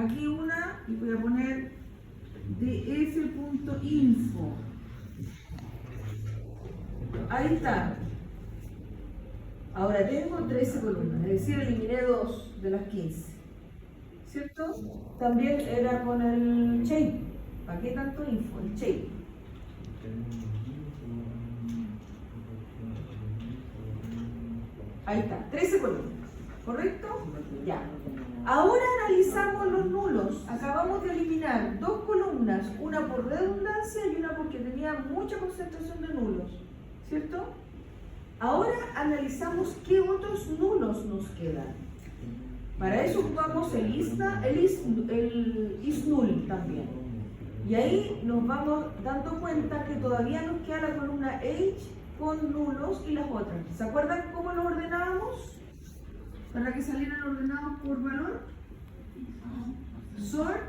aquí una y voy a poner df.info. Ahí está. Ahora tengo 13 columnas, es decir, eliminé 2 de las 15. ¿Cierto? También era con el shape. ¿Para qué tanto info? El shape. Ahí está, 13 columnas. ¿Correcto? Ya. Ahora analizamos los nulos. Acabamos de eliminar 2 columnas, una por redundancia y una porque tenía mucha concentración de nulos. ¿Cierto? Ahora analizamos qué otros nulos nos quedan. Para eso ocupamos el isNull también. Y ahí nos vamos dando cuenta que todavía nos queda la columna H con nulos y las otras. ¿Se acuerdan cómo los ordenábamos? Para que salieran ordenados por valor. Sort,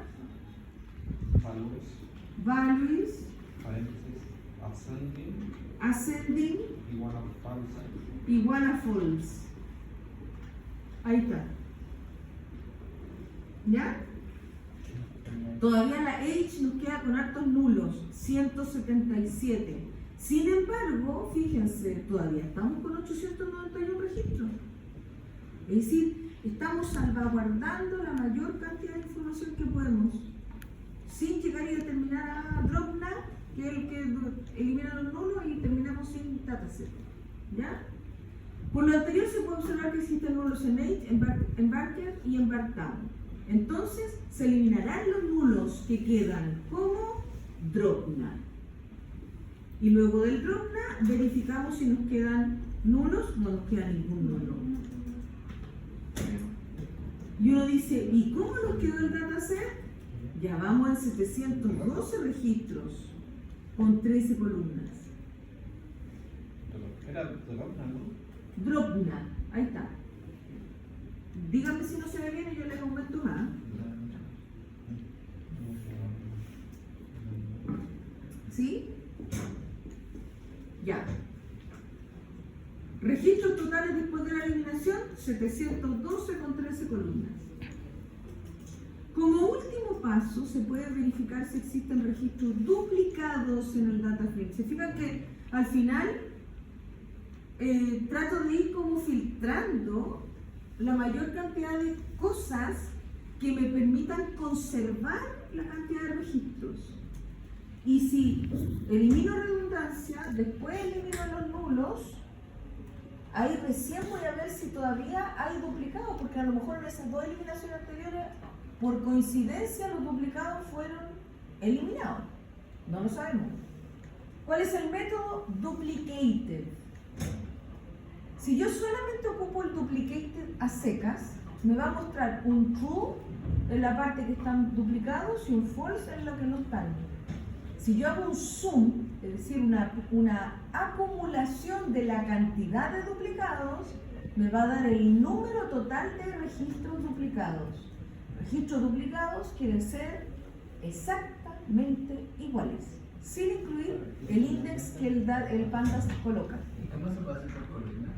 values, ascending, igual a false. Ahí está. ¿Ya? Todavía la H nos queda con hartos nulos, 177. Sin embargo, fíjense, todavía estamos con 891 registros. Es decir, estamos salvaguardando la mayor cantidad de información que podemos, sin llegar y determinar a DropNat, que es el que elimina los nulos, y terminamos sin dataset. ¿Ya? Por lo anterior se puede observar que existen nulos en H, en Barker y en Barkdown. Entonces se eliminarán los nulos que quedan como DropNat. Y luego del DropNat verificamos si nos quedan nulos, no nos queda ningún nulo. Y uno dice, ¿y cómo nos quedó el dataset? Ya vamos en 712 registros con 13 columnas. Era DropNat, ¿no? DropNat, ahí está. Díganme si no se ve bien y yo les aumento más. ¿Sí? Ya. Registros totales después de la eliminación, 712 con 13 columnas. Como último paso, se puede verificar si existen registros duplicados en el data frame. Se fijan que al final trato de ir como filtrando la mayor cantidad de cosas que me permitan conservar la cantidad de registros. Y si elimino redundancia, después elimino los nulos, ahí recién voy a ver si todavía hay duplicados, porque a lo mejor en esas 2 eliminaciones anteriores, por coincidencia, los duplicados fueron eliminados. No lo sabemos. ¿Cuál es el método? Duplicated. Si yo solamente ocupo el duplicated a secas, me va a mostrar un true en la parte que están duplicados y un false en lo que no están. Si yo hago un sum, es decir, una acumulación de la cantidad de duplicados, me va a dar el número total de registros duplicados. Registros duplicados quieren ser exactamente iguales, sin incluir el index que el Pandas coloca. ¿Y cómo se puede hacer por columna?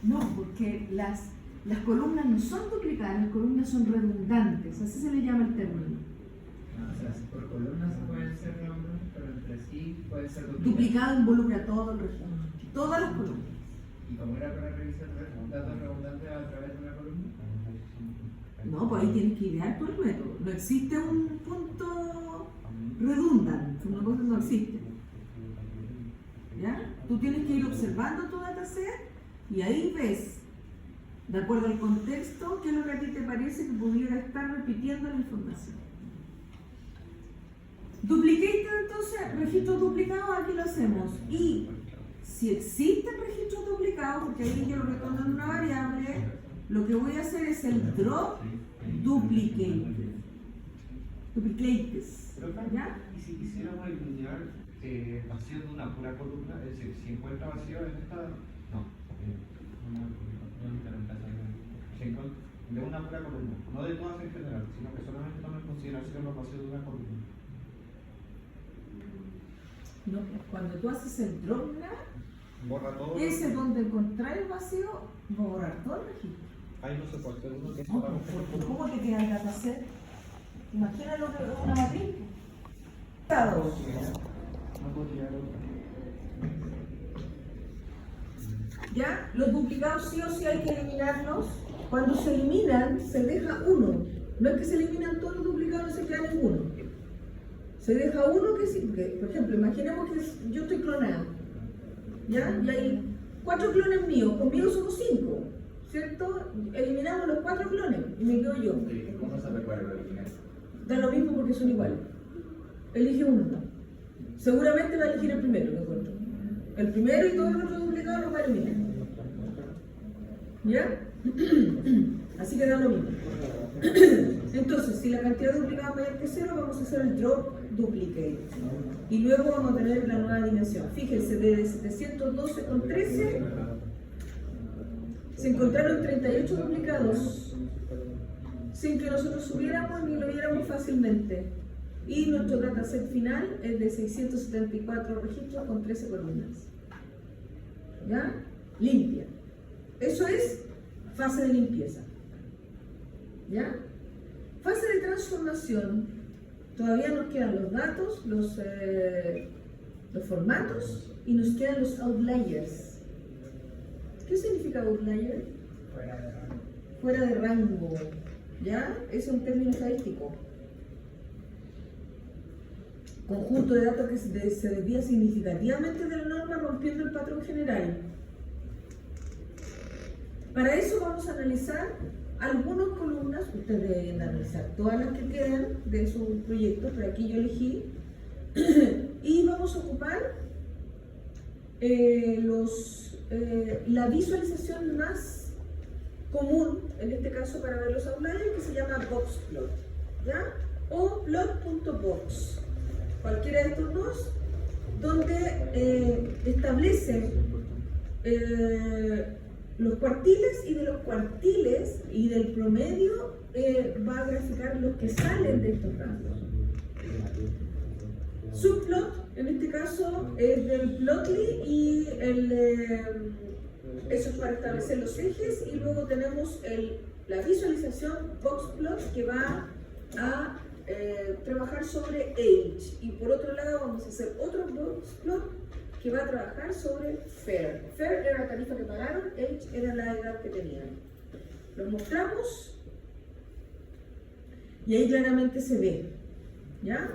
No, porque las columnas no son duplicadas, las columnas son redundantes, así se le llama el término. O sea, por columna se pueden ser redundantes, pero entre sí puede ser Duplicado involucra todo el registro, todas las columnas. ¿Y cómo era para revisar datos redundantes a través de una columna? No, pues ahí tienes que idear por el método. No existe un punto redundante, una cosa no existe. ¿Ya? Tú tienes que ir observando tu dataset y ahí ves, de acuerdo al contexto, qué es lo que a ti te parece que pudiera estar repitiendo la información. Duplicated, entonces, registros duplicados, aquí lo hacemos. Y si existen registros duplicados, porque ahí yo lo retorno en una variable, lo que voy a hacer es el drop duplicated. Duplicates. ¿Ya? Y si quisiéramos eliminar vacío de una pura columna, es decir, si encuentra vacío en esta. No, de una pura columna, no de todas en general, sino que solamente toma en consideración los vacíos de una columna. No, cuando tú haces el drop NAT, Borra todo. ese donde encontrar el vacío va a borrar todo el registro. Ahí no se puede hacer uno que es No, solamente porque ¿cómo te queda el dataset? Imagínalo que es una matriz. Claro. No podría ¿Ya? Los duplicados sí o sí hay que eliminarlos. Cuando se eliminan, se deja uno. No es que se eliminan todos los duplicados, no se queda ninguno. Se deja uno que sí, porque, por ejemplo, imaginemos que yo estoy clonado. ¿Ya? Y hay 4 clones míos, conmigo somos 5, ¿cierto? Eliminamos los 4 clones y me quedo yo. ¿Cómo se recuerda eliminar? Da lo mismo porque son iguales. Elige uno. Seguramente va a elegir el primero, ¿de acuerdo? El primero y todos los otros duplicados los va a eliminar. ¿Ya? Así que da lo mismo. Entonces, si la cantidad de duplicados es mayor que 0, vamos a hacer el drop duplicate. Y luego vamos a tener la nueva dimensión. Fíjense, de 712,13 se encontraron 38 duplicados sin que nosotros subiéramos ni lo viéramos fácilmente. Y nuestro dataset final es de 674 registros con 13 columnas. ¿Ya? Limpia. Eso es fase de limpieza. ¿Ya? Fase de transformación. Todavía nos quedan los datos, los formatos y nos quedan los outliers. ¿Qué significa outlier? Fuera de rango. ¿Ya? Es un término estadístico. Conjunto de datos que se desvía significativamente de la norma rompiendo el patrón general. Para eso vamos a analizar algunas columnas, ustedes deberían analizar todas las que quedan de su proyecto, pero aquí yo elegí, y vamos a ocupar la visualización más común, en este caso para ver los outliers, que se llama boxplot, ¿ya? O plot.box, cualquiera de estos dos, donde establecen los cuartiles, y de los cuartiles y del promedio va a graficar los que salen de estos rangos. Subplot, en este caso, es del plotly y eso es para establecer los ejes, y luego tenemos la visualización boxplot que va a trabajar sobre age, y por otro lado vamos a hacer otro boxplot que va a trabajar sobre FAIR. FAIR era la tarifa que pagaron, Age era la edad que tenían. Los mostramos y ahí claramente se ve. ¿Ya?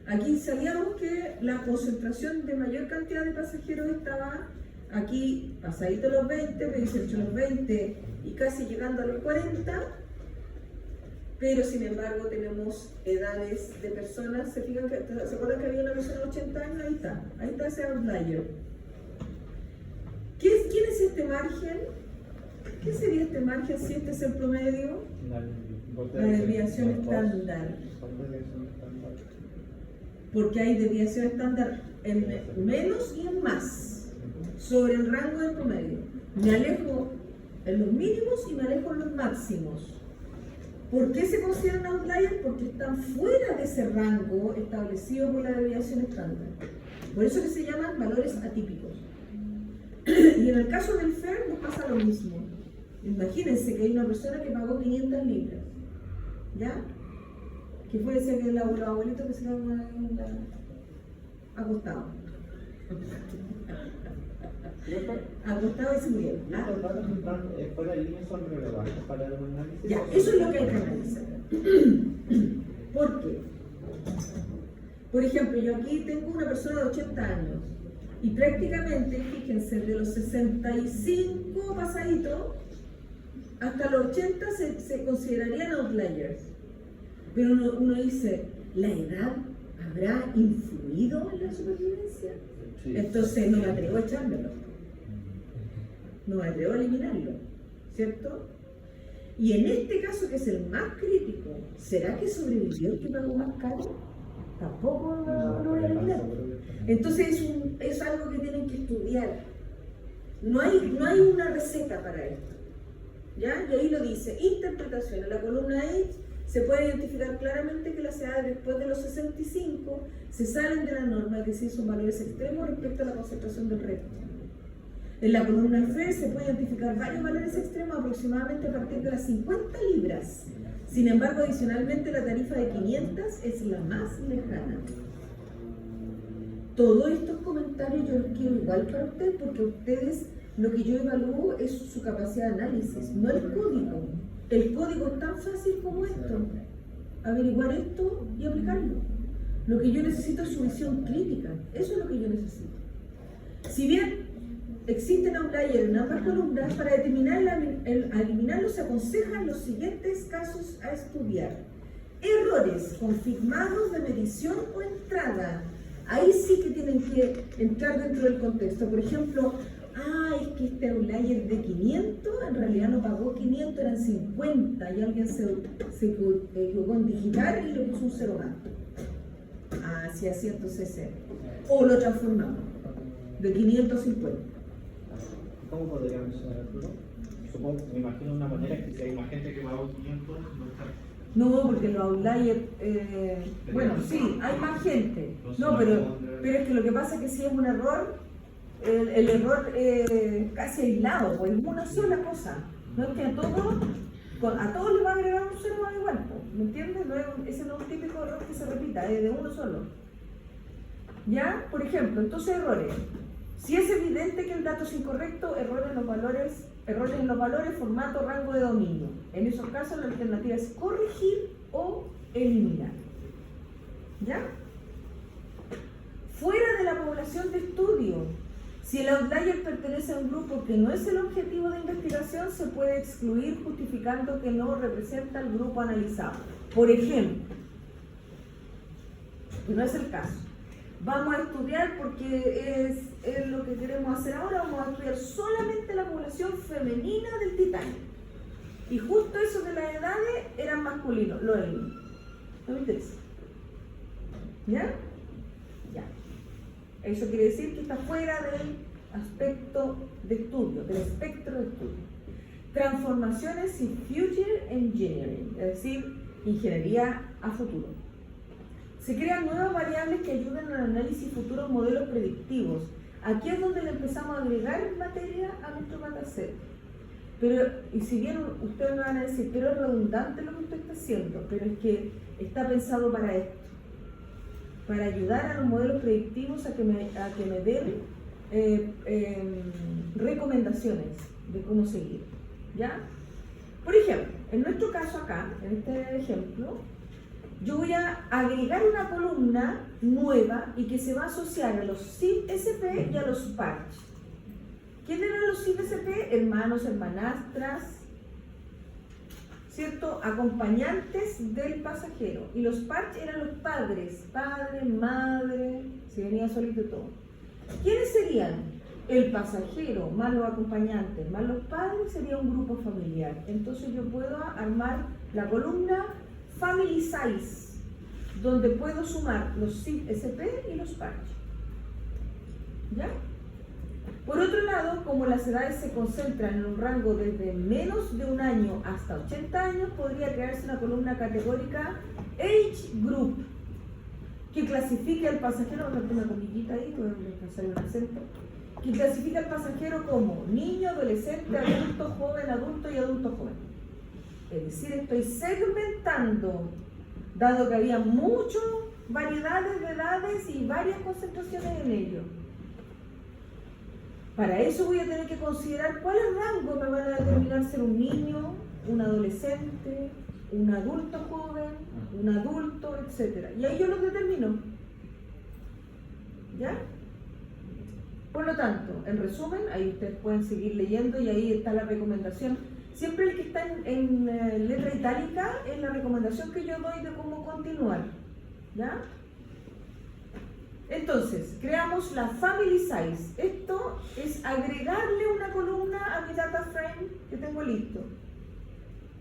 Aquí sabíamos que la concentración de mayor cantidad de pasajeros estaba aquí pasadito los 20, me dicen entre los 20 y casi llegando a los 40, pero sin embargo tenemos edades de personas, ¿se fijan que, se acuerdan que había una persona de 80 años? Ahí está ese outlier. ¿Quién es este margen? ¿Qué sería este margen si este es el promedio? La desviación estándar. Porque hay desviación estándar en menos y en más, sobre el rango del promedio. Me alejo en los mínimos y me alejo en los máximos. ¿Por qué se consideran outliers? Porque están fuera de ese rango establecido por la desviación estándar. Por eso que se llaman valores atípicos. Y en el caso del FAIR nos pasa lo mismo. Imagínense que hay una persona que pagó 500 libras. ¿Ya? Que puede ser que el abuelito que se quedó acostado. Acostado y se murieron. ¿Ah? Por ahí no son relevantes para el análisis. Ya, eso es lo que hay que analizar. ¿Por qué? Por ejemplo, yo aquí tengo una persona de 80 años y prácticamente, fíjense, de los 65 pasaditos hasta los 80 se considerarían outliers. Pero uno dice, ¿la edad habrá influido en la supervivencia? Sí. Entonces no me atrevo a echármelo. No me atrevo a eliminarlo, ¿cierto? Y en este caso, que es el más crítico, ¿será que sobrevivió el que pagó más caro? Tampoco lo voy a eliminar. Entonces es algo que tienen que estudiar. No hay una receta para esto. ¿Ya? Y ahí lo dice, interpretación. En la columna H se puede identificar claramente que las edades después de los 65 se salen de la norma, es decir, son valores extremos respecto a la concentración del resto. En la columna F se puede identificar varios valores extremos aproximadamente a partir de las 50 libras. Sin embargo, adicionalmente la tarifa de 500 es la más lejana. Todos estos comentarios yo los quiero igual para ustedes porque ustedes, lo que yo evalúo es su capacidad de análisis, no el código. El código es tan fácil como esto. Averiguar esto y aplicarlo. Lo que yo necesito es su visión crítica. Eso es lo que yo necesito. Si bien existen outliers en ambas columnas, para eliminarlos se aconsejan los siguientes casos a estudiar. Errores confirmados de medición o entrada. Ahí sí que tienen que entrar dentro del contexto. Por ejemplo, es que este outlier de 500 en realidad no pagó 500, eran 50 y alguien se equivocó en digitar y le puso un cero más. Sí, así entonces cero. O lo transformamos de 550. ¿Cómo podríamos saberlo? Supongo, me imagino una manera es que si hay más gente que pagó 500, no está. No, porque los outliers, bueno, sí, hay más gente. No, pero es que lo que pasa es que si es un error, el error casi aislado, pues es una sola cosa. No es que a todos les va a agregar un cero más igual, ¿me entiendes? Ese no es un típico error que se repita, es de uno solo. ¿Ya? Por ejemplo, entonces errores. Si es evidente que el dato es incorrecto, errores en los valores, formato, rango de dominio. En esos casos la alternativa es corregir o eliminar. ¿Ya? Fuera de la población de estudio, si el outlier pertenece a un grupo que no es el objetivo de investigación, se puede excluir justificando que no representa al grupo analizado. Por ejemplo, que no es el caso. Vamos a estudiar, porque es lo que queremos hacer ahora, vamos a estudiar solamente la población femenina del Titanic. Y justo eso de las edades eran masculinos, lo elimino. ¿No me interesa? ¿Ya? Ya. Eso quiere decir que está fuera del aspecto de estudio, del espectro de estudio. Transformaciones y Future Engineering, es decir, ingeniería a futuro. Se crean nuevas variables que ayudan al análisis futuro de modelos predictivos. Aquí es donde le empezamos a agregar materia a nuestro dataset. Pero, y si bien ustedes me van a decir, pero es redundante lo que usted está haciendo, pero es que está pensado para esto, para ayudar a los modelos predictivos a que me den recomendaciones de cómo seguir. ¿Ya? Por ejemplo, en nuestro caso acá, en este ejemplo, yo voy a agregar una columna nueva y que se va a asociar a los SIP-SP y a los PARCH. ¿Quién eran los SIP-SP? Hermanos, hermanastras, ¿cierto? Acompañantes del pasajero. Y los PARCH eran los padres, padre, madre, si venía solito y todo. ¿Quiénes serían? El pasajero más los acompañantes más los padres sería un grupo familiar. Entonces yo puedo armar la columna Family Size, donde puedo sumar los SIP-SP y los PARCH. ¿Ya? Por otro lado, como las edades se concentran en un rango desde menos de un año hasta 80 años, podría crearse una columna categórica Age Group, que clasifica al pasajero, una comillita ahí, voy a hacer un acento, que clasifica al pasajero como niño, adolescente, adulto, joven, adulto y adulto joven. Es decir, estoy segmentando, dado que había muchas variedades de edades y varias concentraciones en ello. Para eso voy a tener que considerar cuáles rangos me van a determinar ser un niño, un adolescente, un adulto joven, un adulto, etc. Y ahí yo los determino. ¿Ya? Por lo tanto, en resumen, ahí ustedes pueden seguir leyendo y ahí está la recomendación. Siempre el que está en letra itálica es la recomendación que yo doy de cómo continuar. ¿Ya? Entonces, creamos la Family Size. Esto es agregarle una columna a mi data frame que tengo listo.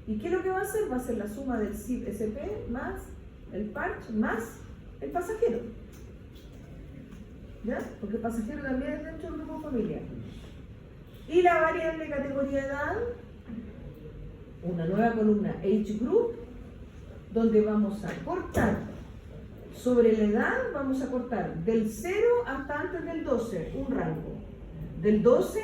¿Y qué es lo que va a hacer? Va a ser la suma del SIP-SP más el PARCH más el pasajero. ¿Ya? Porque el pasajero también es dentro del grupo familiar. Y la variable categoría de edad, una nueva columna Age Group, donde vamos a cortar sobre la edad, vamos a cortar del 0 hasta antes del 12, un rango. Del 12,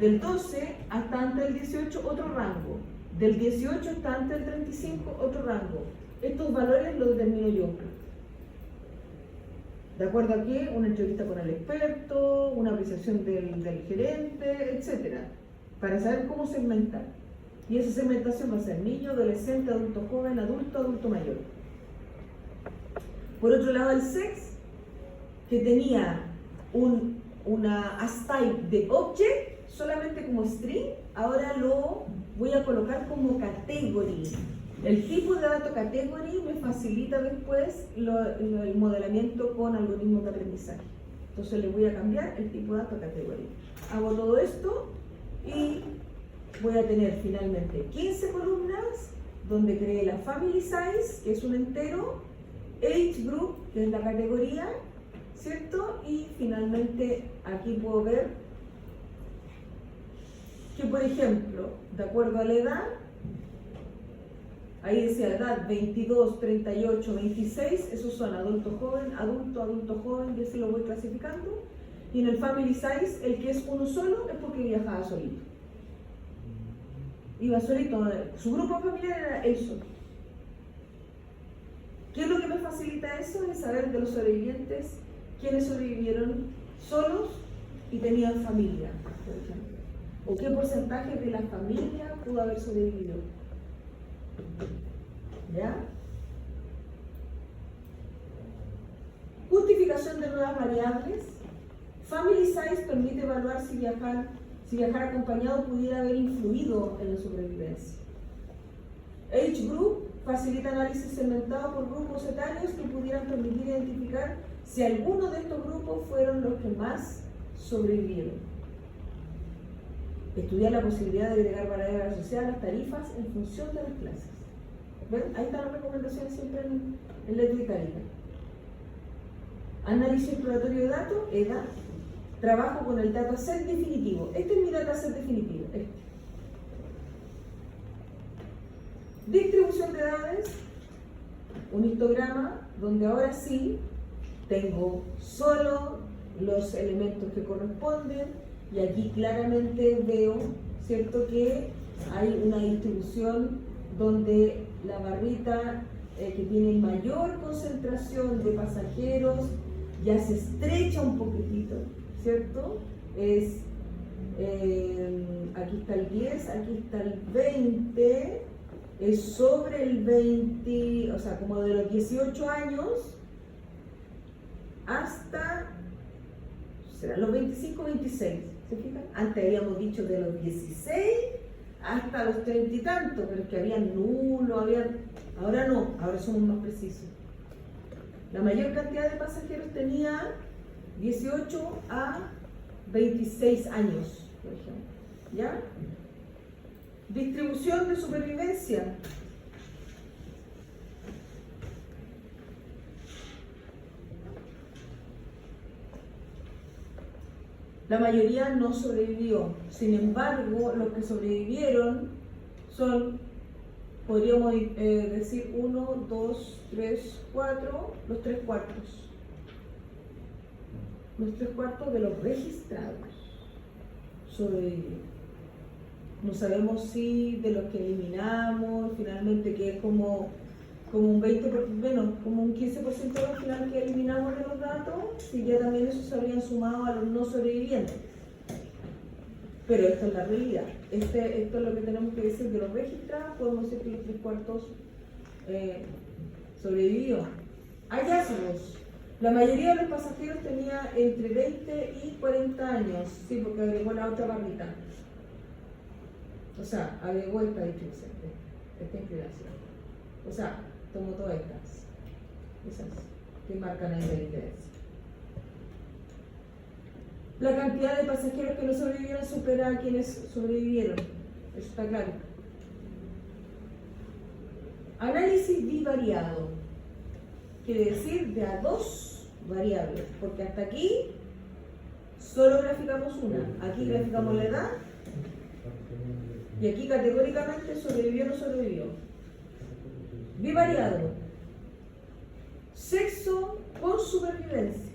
del 12 hasta antes del 18 otro rango. Del 18 hasta antes del 35 otro rango. Estos valores los determino yo. ¿De acuerdo a qué? Una entrevista con el experto, una apreciación del gerente, etc. Para saber cómo segmentar. Y esa segmentación va a ser niño, adolescente, adulto joven, adulto, adulto mayor. Por otro lado, el sex, que tenía una as type de object, solamente como string, ahora lo voy a colocar como category. El tipo de dato category me facilita después el modelamiento con algoritmos de aprendizaje. Entonces le voy a cambiar el tipo de dato category. Hago todo esto y voy a tener finalmente 15 columnas donde creé la family size, que es un entero, age group, que es la categoría, ¿cierto? Y finalmente aquí puedo ver que, por ejemplo, de acuerdo a la edad, ahí decía edad 22, 38, 26, esos son adulto joven, adulto joven, y así lo voy clasificando. Y en el family size, el que es uno solo es porque viajaba solito. Iba solito, su grupo familiar era él solo. ¿Qué es lo que me facilita eso? Es saber de los sobrevivientes quiénes sobrevivieron solos y tenían familia, por ejemplo. O qué porcentaje de la familia pudo haber sobrevivido. ¿Ya? Justificación de nuevas variables. Family size permite evaluar si viajar acompañado pudiera haber influido en la supervivencia. Age group facilita análisis segmentado por grupos etarios que pudieran permitir identificar si alguno de estos grupos fueron los que más sobrevivieron. Estudiar la posibilidad de agregar variables asociadas a las tarifas en función de las clases. ¿Ven? Ahí está la recomendación siempre en letra itálica. Análisis exploratorio de datos, EDA. Trabajo con el dataset definitivo. Este es mi dataset definitivo. Distribución de edades. Un histograma donde ahora sí tengo solo los elementos que corresponden y aquí claramente veo, ¿cierto?, que hay una distribución donde la barrita que tiene mayor concentración de pasajeros ya se estrecha un poquitito, ¿cierto? Aquí está el 10, aquí está el 20, es sobre el 20, o sea, como de los 18 años hasta, serán los 25, 26, ¿se fijan? Antes habíamos dicho de los 16 hasta los 30 y tantos, pero es que había nulo, ahora no, ahora somos más precisos. La mayor cantidad de pasajeros tenía 18 a 26 años, por ejemplo, ¿ya? Distribución de supervivencia. La mayoría no sobrevivió. Sin embargo, los que sobrevivieron son, podríamos decir, 1, 2, 3, 4, los 3 cuartos. Los 3 cuartos de los registrados sobrevivieron. No sabemos si de los que eliminamos, finalmente, que es como un 20%, bueno, como un 15% de los final que eliminamos de los datos, si ya también esos se habrían sumado a los no sobrevivientes. Pero esto es la realidad. Esto es lo que tenemos que decir de los registrados. Podemos decir que los 3 cuartos sobrevivió. Hallazgos. La mayoría de los pasajeros tenía entre 20 y 40 años, sí, porque agregó la otra barrita. O sea, agregó esta distribución, esta inclinación. O sea, tomo todas esas que marcan ahí la diferencia. La cantidad de pasajeros que no sobrevivieron supera a quienes sobrevivieron. Eso está claro. Análisis bivariado. Quiere decir de a 2 variables, porque hasta aquí solo graficamos una. Aquí graficamos la edad y aquí categóricamente sobrevivió o no sobrevivió. Bivariado. Sexo con supervivencia.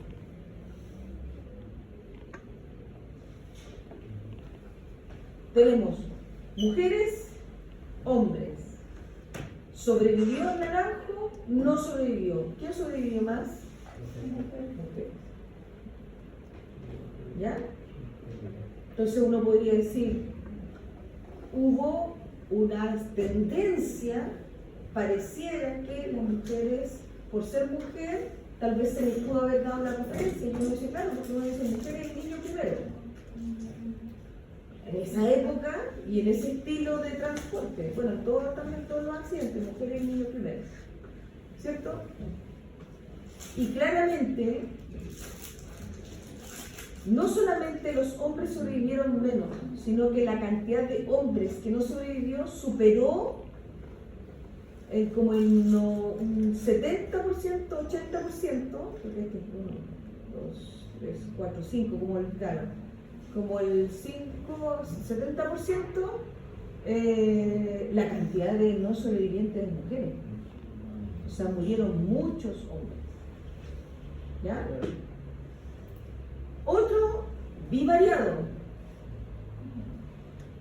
tenemos mujeres, hombres. ¿Sobrevivió el naranjo? No sobrevivió. ¿Quién sobrevivió más? Mujeres. ¿Ya? Entonces uno podría decir, hubo una tendencia, pareciera que las mujeres, por ser mujer, tal vez se les pudo haber dado la preferencia. Y uno dice, claro, porque uno dice mujer y niño primero. En esa época y en ese estilo de transporte, bueno, también todos los accidentes, mujeres y niños primero, ¿cierto? Y claramente, no solamente los hombres sobrevivieron menos, sino que la cantidad de hombres que no sobrevivió superó como en un 70%, 80%, porque este es 1, 2, 3, 4, 5, como el claro, como el 5, 70%, la cantidad de no sobrevivientes de mujeres. O sea, murieron muchos hombres. ¿Ya? Otro bivariado.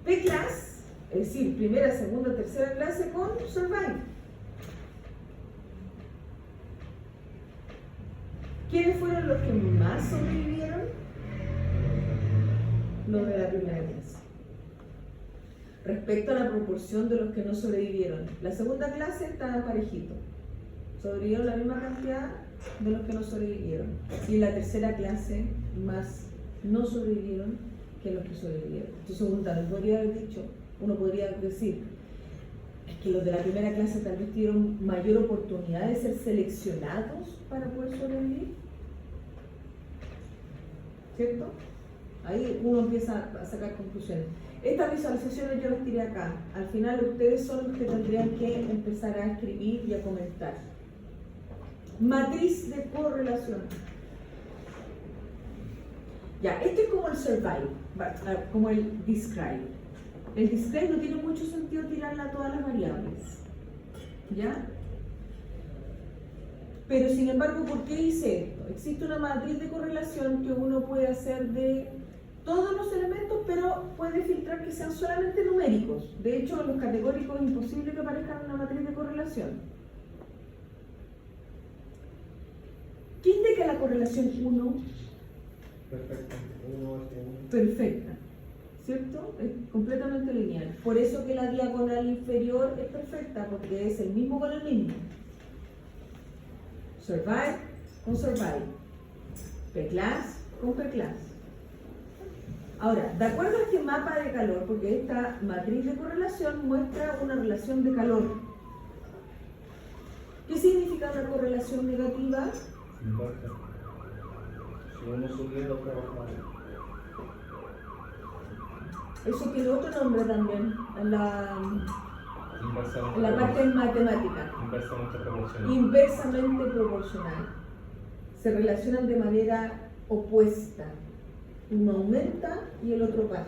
P-class, es decir, primera, segunda, tercera clase con survive. ¿Quiénes fueron los que más sobrevivieron? Los de la primera clase. Respecto a la proporción de los que no sobrevivieron, la segunda clase estaba parejito. Sobrevivieron la misma cantidad de los que no sobrevivieron. Y la tercera clase más no sobrevivieron que los que sobrevivieron. Entonces uno podría decir, es que los de la primera clase tal vez tuvieron mayor oportunidad de ser seleccionados para poder sobrevivir. ¿Cierto? Ahí uno empieza a sacar conclusiones. Estas visualizaciones yo las tiré acá. Al final ustedes son los que tendrían que empezar a escribir y a comentar. Matriz de correlación. Ya, este es como el survive, como el describe. El describe no tiene mucho sentido tirarla a todas las variables. ¿Ya? Pero sin embargo, ¿por qué hice esto? Existe una matriz de correlación que uno puede hacer de todos los elementos, pero puede filtrar que sean solamente numéricos. De hecho, en los categóricos es imposible que aparezcan en una matriz de correlación. ¿Qué indica la correlación 1? Perfecto. 1 hacia 1. Perfecta, ¿cierto? Es completamente lineal. Por eso que la diagonal inferior es perfecta, porque es el mismo con el mismo. Survive con survive. P-class con P-class. Ahora, de acuerdo a este mapa de calor, porque esta matriz de correlación muestra una relación de calor. ¿Qué significa una correlación negativa? Si uno subía, el otro bajaba. Eso tiene otro nombre también en la parte matemática. Inversamente proporcional. Inversamente proporcional. Se relacionan de manera opuesta. Uno aumenta y el otro baja.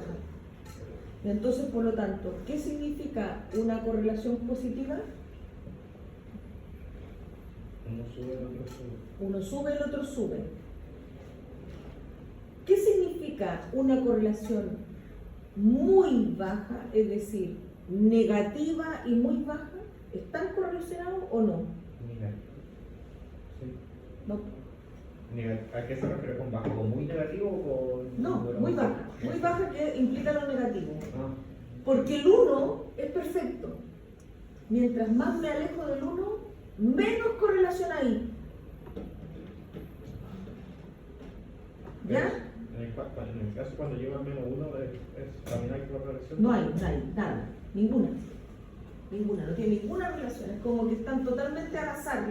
Entonces, por lo tanto, ¿qué significa una correlación positiva? Uno sube, el otro sube. Uno sube, el otro sube. ¿Qué significa una correlación muy baja, es decir, negativa y muy baja? ¿Están correlacionados o no? Negativo. Sí. No. ¿A qué se refiere con bajo? ¿Con muy negativo o con...? No, muy baja. Muy baja que implica lo negativo. Ah. Porque el 1 es perfecto. Mientras más me alejo del 1, menos correlación hay. ¿Ya? En el caso cuando lleva menos 1, ¿también hay correlación? No hay, nada, ninguna. Ninguna, no tiene ninguna relación. Es como que están totalmente al azar.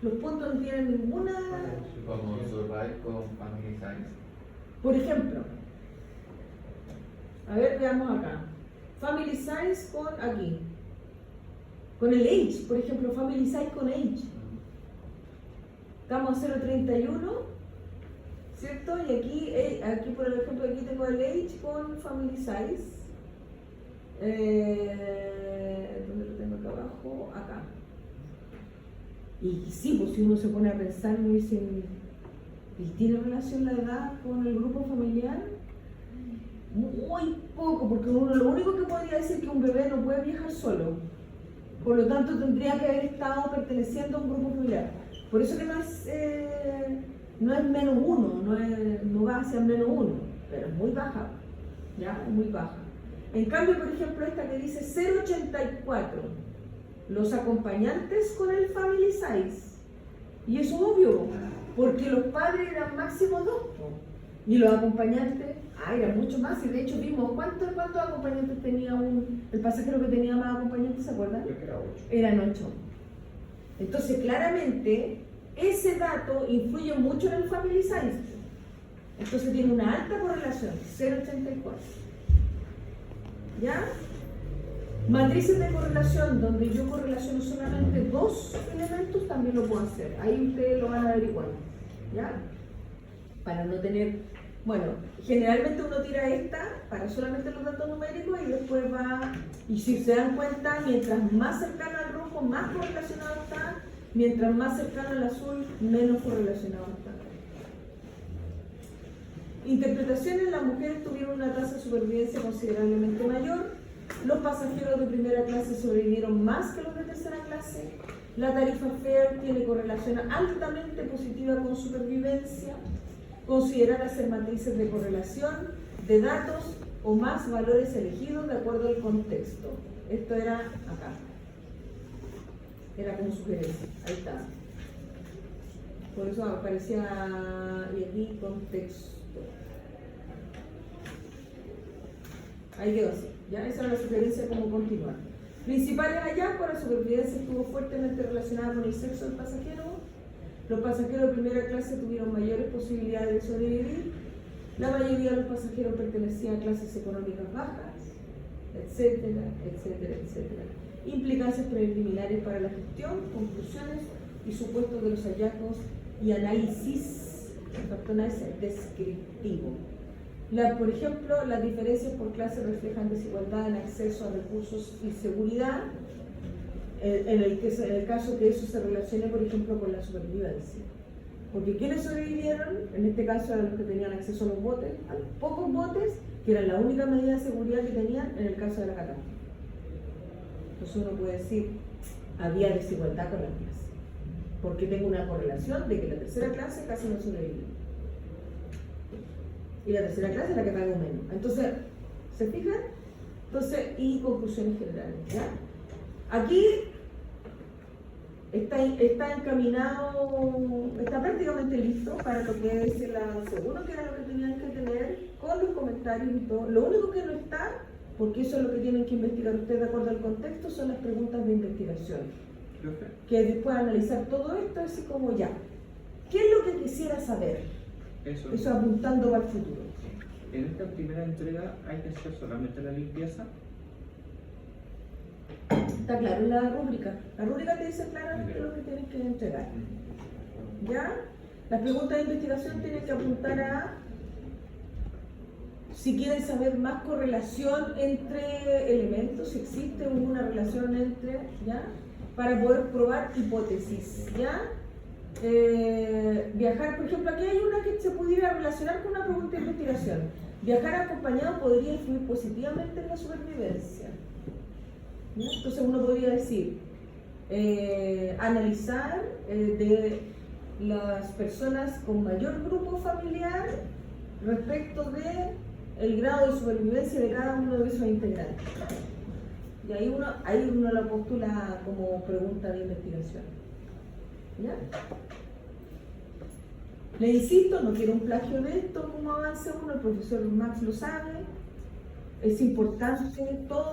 Los puntos no tienen ninguna. Como survive con family size. Por ejemplo, a ver, veamos acá. Family size con aquí. Con el age, por ejemplo, family size con age. Estamos a 0.31, ¿cierto? Y aquí por ejemplo, aquí tengo el age con family size. ¿Dónde lo tengo acá abajo? Acá. Y sí, pues si uno se pone a pensar, uno dice, ¿y tiene relación la edad con el grupo familiar? muy poco, porque uno lo único que podría decir es que un bebé no puede viajar solo. Por lo tanto, tendría que haber estado perteneciendo a un grupo familiar. Por eso que no es -1, no va hacia -1, pero es muy baja, ¿ya? Es muy baja. En cambio, por ejemplo, esta que dice 0,84, los acompañantes con el family size. Y eso es obvio, porque los padres eran máximo 2, y los acompañantes, eran mucho más. Y de hecho vimos cuántos acompañantes tenía el pasajero que tenía más acompañantes, ¿se acuerdan? Creo que era 8. Eran 8. Entonces, claramente, ese dato influye mucho en el family size. Entonces tiene una alta correlación, 0,84. ¿Ya? Matrices de correlación, donde yo correlaciono solamente 2 elementos, también lo puedo hacer. Ahí ustedes lo van a averiguar. ¿Ya? Para no tener... Bueno, generalmente uno tira esta para solamente los datos numéricos y después va... Y si se dan cuenta, mientras más cercano al rojo, más correlacionado está. Mientras más cercano al azul, menos correlacionado está. Interpretaciones: las mujeres tuvieron una tasa de supervivencia considerablemente mayor. Los pasajeros de primera clase sobrevivieron más que los de tercera clase. La tarifa FARE tiene correlación altamente positiva con supervivencia. Considerar hacer matrices de correlación de datos o más valores elegidos de acuerdo al contexto. Esto era acá. Era como sugerencia. Ahí está. Por eso aparecía, y aquí contexto. Ahí quedó así. ¿Ya? Esa era la sugerencia como continuar. Principales hallazgos: la supervivencia estuvo fuertemente relacionada con el sexo del pasajero. Los pasajeros de primera clase tuvieron mayores posibilidades de sobrevivir. La mayoría de los pasajeros pertenecían a clases económicas bajas, etcétera, etcétera, etcétera. Implicancias preliminares para la gestión, conclusiones y supuestos de los hallazgos y análisis descriptivo. Por ejemplo, las diferencias por clase reflejan desigualdad en acceso a recursos y seguridad, en el caso que eso se relacione, por ejemplo, con la supervivencia. Porque ¿quiénes sobrevivieron? En este caso eran los que tenían acceso a los botes, a los pocos botes, que eran la única medida de seguridad que tenían en el caso de la catástrofe. Entonces uno puede decir, había desigualdad con las clases, porque tengo una correlación de que la tercera clase casi no sobrevivió. Y la tercera clase es la que pagó menos. Entonces, ¿se fijan? Entonces, y conclusiones generales, ¿ya? Aquí está encaminado, está prácticamente listo para lo que es el avance 1, que era lo que tenían que tener, con los comentarios y todo. Lo único que no está, porque eso es lo que tienen que investigar ustedes de acuerdo al contexto, son las preguntas de investigación. Que después de analizar todo esto, así como ya, ¿qué es lo que quisiera saber? Eso apuntando al futuro. En esta primera entrega hay que hacer solamente la limpieza. Está claro en la rúbrica. La rúbrica te dice claramente lo que tienes que entregar. ¿Ya? Las preguntas de investigación tienen que apuntar a si quieren saber más correlación entre elementos, si existe una relación entre, ¿ya? Para poder probar hipótesis, ¿ya? Viajar, por ejemplo, aquí hay una que se pudiera relacionar con una pregunta de investigación. Viajar acompañado podría influir positivamente en la supervivencia. ¿Ya? Entonces uno podría decir, analizar de las personas con mayor grupo familiar respecto de el grado de supervivencia de cada uno de esos integrantes. Y ahí uno la postula como pregunta de investigación. ¿Ya? Le insisto, no quiero un plagio de esto como avance uno, el profesor Max lo sabe, es importante todo.